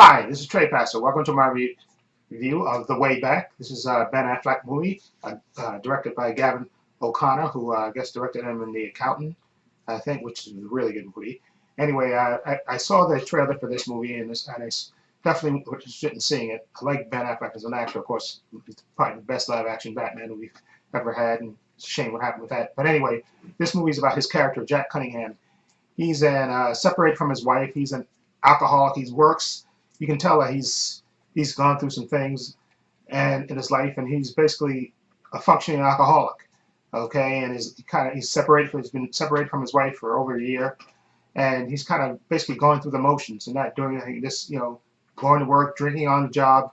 Hi, this is Trey Pastor. Welcome to my review of The Way Back. This is a Ben Affleck movie, directed by Gavin O'Connor, who I guess directed him in The Accountant, I think, which is a really good movie. Anyway, I saw the trailer for this movie, and I definitely was interested in seeing it. I like Ben Affleck as an actor, of course. He's probably the best live-action Batman we've ever had, and it's a shame what happened with that. But anyway, this movie is about his character, Jack Cunningham. He's separated from his wife. He's an alcoholic. He works. You can tell that he's gone through some things and in his life, and he's basically a functioning alcoholic. Okay, and he's been separated from his wife for over a year, and he's kind of basically going through the motions and not doing anything. Just going to work, drinking on the job,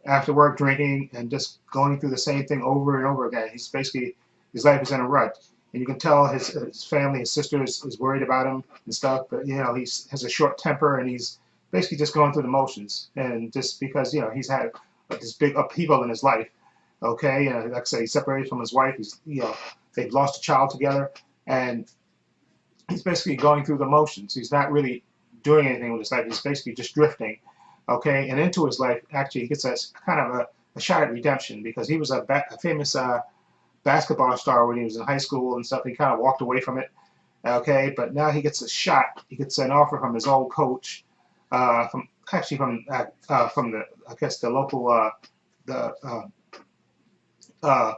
after work drinking, and just going through the same thing over and over again. He's basically his life is in a rut, and you can tell his family, his sister is worried about him and stuff. But he has a short temper, and he's basically just going through the motions. And just because he's had this big upheaval in his life. Okay, like I say, he's separated from his wife. They've lost a child together, and he's basically going through the motions. He's not really doing anything with his life. He's basically just drifting. Okay, and into his life, actually, he gets a kind of a shot at redemption because he was a famous basketball star when he was in high school and stuff. He kind of walked away from it. Okay, but now he gets a shot. He gets an offer from his old coach, from the I guess the local the uh,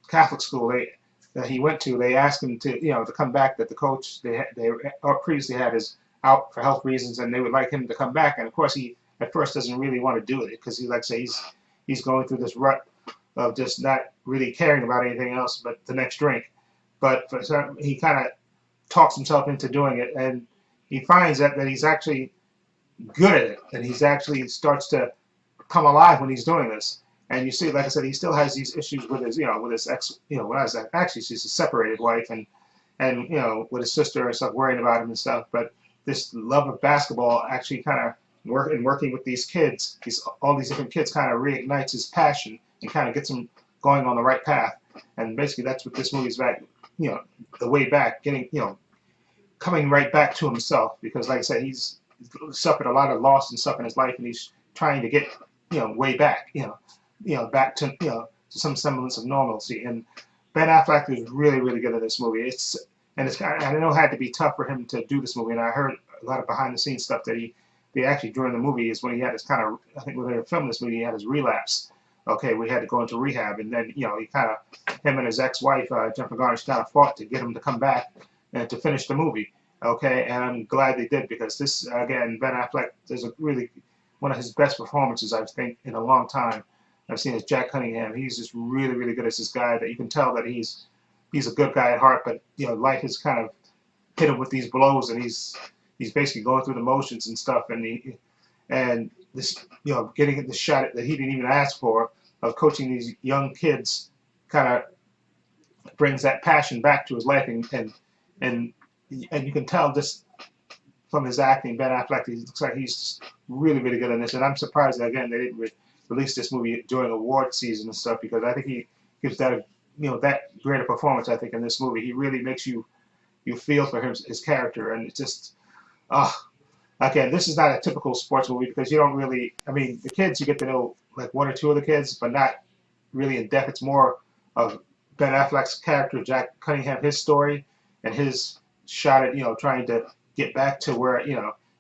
Catholic school that he went to. They asked him to come back. That the coach they previously had is out for health reasons, and they would like him to come back. And of course, he at first doesn't really want to do it because he like say he's going through this rut of just not really caring about anything else but the next drink. But he kind of talks himself into doing it, and he finds that he's actually good at it, and he's actually starts to come alive when he's doing this. And you see, like I said, he still has these issues with his ex, when I was actually she's a separated wife, and with his sister and stuff, worrying about him and stuff. But this love of basketball actually kind of working with these kids, all these different kids, kind of reignites his passion and kind of gets him going on the right path. And basically, that's what this movie's about. The way back, getting coming right back to himself, because like I said, he's suffered a lot of loss and stuff in his life, and he's trying to get way back, back to some semblance of normalcy. And Ben Affleck is really really good at this movie. It's kind of, I know it had to be tough for him to do this movie, and I heard a lot of behind the scenes stuff that they actually during the movie is when he had his kind of, I think when they were filming this movie, he had his relapse. Okay, we had to go into rehab, and then he kind of, him and his ex-wife Jennifer Garner kind of fought to get him to come back and to finish the movie. Okay, and I'm glad they did, because this again, Ben Affleck is a really one of his best performances I think in a long time. I've seen as Jack Cunningham. He's just really really good as this guy that you can tell that he's a good guy at heart, but life has kind of hit him with these blows, and he's basically going through the motions and stuff, and this getting the shot that he didn't even ask for of coaching these young kids kind of brings that passion back to his life, and you can tell just from his acting, Ben Affleck, he looks like he's just really really good in this, and I'm surprised that again they didn't release this movie during award season and stuff, because I think he gives that that great a performance. I think in this movie he really makes you feel for his character, and it's just uh, again, this is not a typical sports movie because you don't really, I mean, the kids, you get to know like one or two of the kids, but not really in depth. It's more of Ben Affleck's character, Jack Cunningham, his story, and his shot at, trying to get back to where,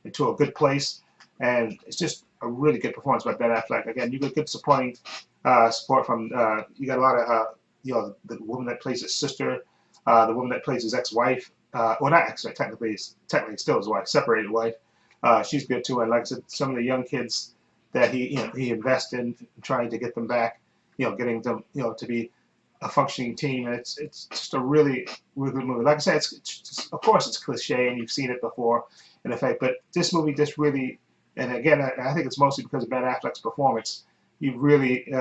into a good place. And it's just a really good performance by Ben Affleck. Again, you get good supporting support from, you got a lot of, the woman that plays his sister, the woman that plays his ex-wife, well, not ex, technically still his wife, separated wife. She's good too, and like I said, some of the young kids that he invests in trying to get them back, getting them to be a functioning team, and it's just a really really good movie. Like I said, it's just, of course it's cliche and you've seen it before in effect, but this movie just really, and again I think it's mostly because of Ben Affleck's performance, he really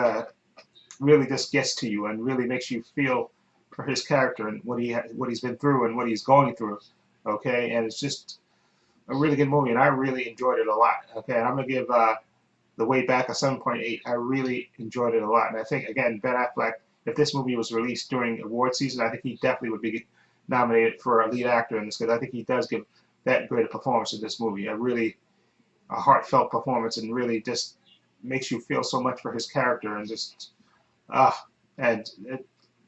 really just gets to you and really makes you feel for his character and what he's been through and what he's going through. Okay, and it's just a really good movie, and I really enjoyed it a lot. Okay, and I'm gonna give The Way Back a 7.8. I really enjoyed it a lot, and I think again Ben Affleck, if this movie was released during award season, I think he definitely would be nominated for a lead actor in this, because I think he does give that great a performance in this movie. I really a heartfelt performance and really just makes you feel so much for his character and just ah and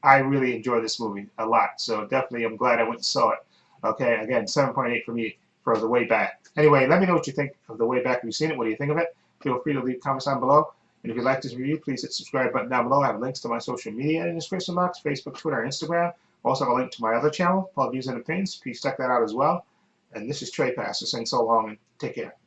I really enjoy this movie a lot. So definitely, I'm glad I went and saw it. Okay, again, 7.8 for me for The Way Back. Anyway, let me know what you think of The Way Back. Have you seen it? What do you think of it? Feel free to leave comments down below. And if you like this review, please hit the subscribe button down below. I have links to my social media in the description box: Facebook, Twitter, and Instagram. Also have a link to my other channel, Paul Views and Opinions. Please check that out as well. And this is Trey Pastor saying so long and take care.